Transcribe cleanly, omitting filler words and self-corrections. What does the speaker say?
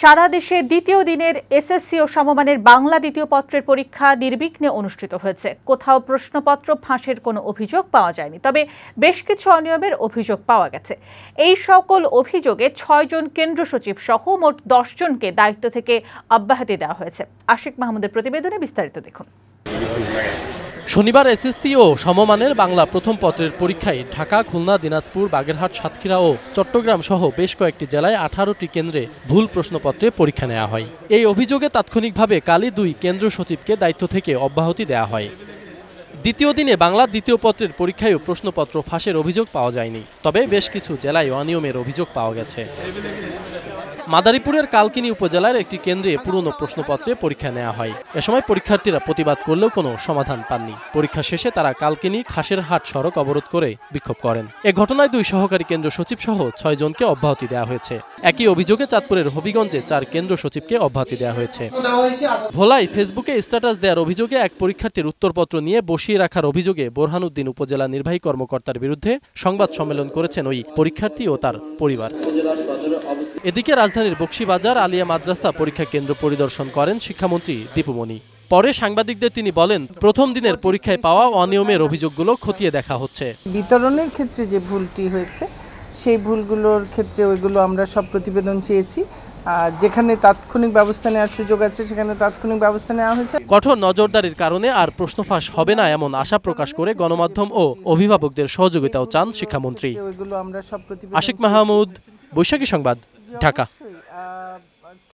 সারা দেশে দ্বিতীয় দিনের এসএসসি ও সমমানের বাংলা দ্বিতীয় পত্রের পরীক্ষা নির্বিঘ্নে অনুষ্ঠিত হয়েছে। কোথাও প্রশ্নপত্র ফাঁসের কোনো অভিযোগ পাওয়া যায়নি, তবে বেশ কিছু অনিয়মের অভিযোগ পাওয়া গেছে। এই সকল অভিযোগে 6 জন কেন্দ্র সচিব সহ মোট 10 জনকে দায়িত্ব থেকে অব্যাহতি দেওয়া হয়েছে। আশিক মাহমুদের প্রতিবেদনে বিস্তারিত দেখুন। শনিবার এসএসসি ও সমমানের বাংলা প্রথম পত্রের পরীক্ষায় ঢাকা, খুলনা, দিনাজপুর, বাগেরহাট, সাতক্ষীরা ও চট্টগ্রাম সহ বেশ কয়েকটি জেলায় 18টি কেন্দ্রে ভুল প্রশ্নপত্রে পরীক্ষা নেওয়া হয়। এই অভিযোগে তাৎক্ষণিকভাবে কালই 2 কেন্দ্র সচিবকে দায়িত্ব থেকে অব্যাহতি দেওয়া হয়। দ্বিতীয় দিনে বাংলা দ্বিতীয় পত্রের পরীক্ষায়ও প্রশ্নপত্র ফাঁসের অভিযোগ পাওয়া যায়নি, তবে বেশ কিছু জেলায় অনিয়মের অভিযোগ পাওয়া গেছে। মাদারীপুরের কালকিনি উপজেলার একটি কেন্দ্রে পুরনো প্রশ্নপত্রে পরীক্ষা নেওয়া হয়। এ সময় পরীক্ষার্থীরা প্রতিবাদ করলেও কোনো সমাধান পাননি। পরীক্ষা শেষে তারা কালকিনি খাসেরহাট সড়ক অবরোধ করে বিক্ষোভ করেন। এ ঘটনায় 2 সহকারী কেন্দ্র সচিব সহ 6 জনকে অব্যাহতি দেওয়া হয়েছে। একই অভিযোগে চাঁদপুরের হবিগঞ্জে 4 কেন্দ্র সচিবকে অব্যাহতি দেওয়া হয়েছে। ভোলায় ফেসবুকে স্ট্যাটাস দেওয়ার অভিযোগে এক পরীক্ষার্থীর উত্তরপত্র নিয়ে বসিয়ে রাখার অভিযোগে বোরহানুদ্দিন উপজেলা নির্বাহী কর্মকর্তার বিরুদ্ধে সংবাদ সম্মেলন করেছেন ওই পরীক্ষার্থী ও তার পরিবার। এদিকে রাজধানীর বকশীবাজার আলিয়া মাদ্রাসা পরীক্ষা কেন্দ্র পরিদর্শন করেন শিক্ষামন্ত্রী দীপুমণি। পরে সাংবাদিকদের তিনি বলেন, প্রথম দিনের পরীক্ষায় পাওয়া অনিয়মের অভিযোগগুলো খতিয়ে দেখা হচ্ছে। বিতরণের ক্ষেত্রে যে ভুলটি হয়েছে সেই ভুলগুলোর ক্ষেত্রে ওইগুলো আমরা সব প্রতিবেদন চেয়েছি। যেখানে তাৎক্ষণিক ব্যবস্থা নেওয়ার সুযোগ আছে সেখানে তাৎক্ষণিক ব্যবস্থা নেওয়া হয়েছে। কঠোর নজরদারির কারণে আর প্রশ্ন ফাঁস হবে না এমন আশা প্রকাশ করে গণমাধ্যম ও অভিভাবকদের সহযোগিতাও চান শিক্ষামন্ত্রী। ওইগুলো আমরা সব প্রতিবেদন। আশিক মাহমুদ, বৈশাখী সংবাদ, ঢাকা।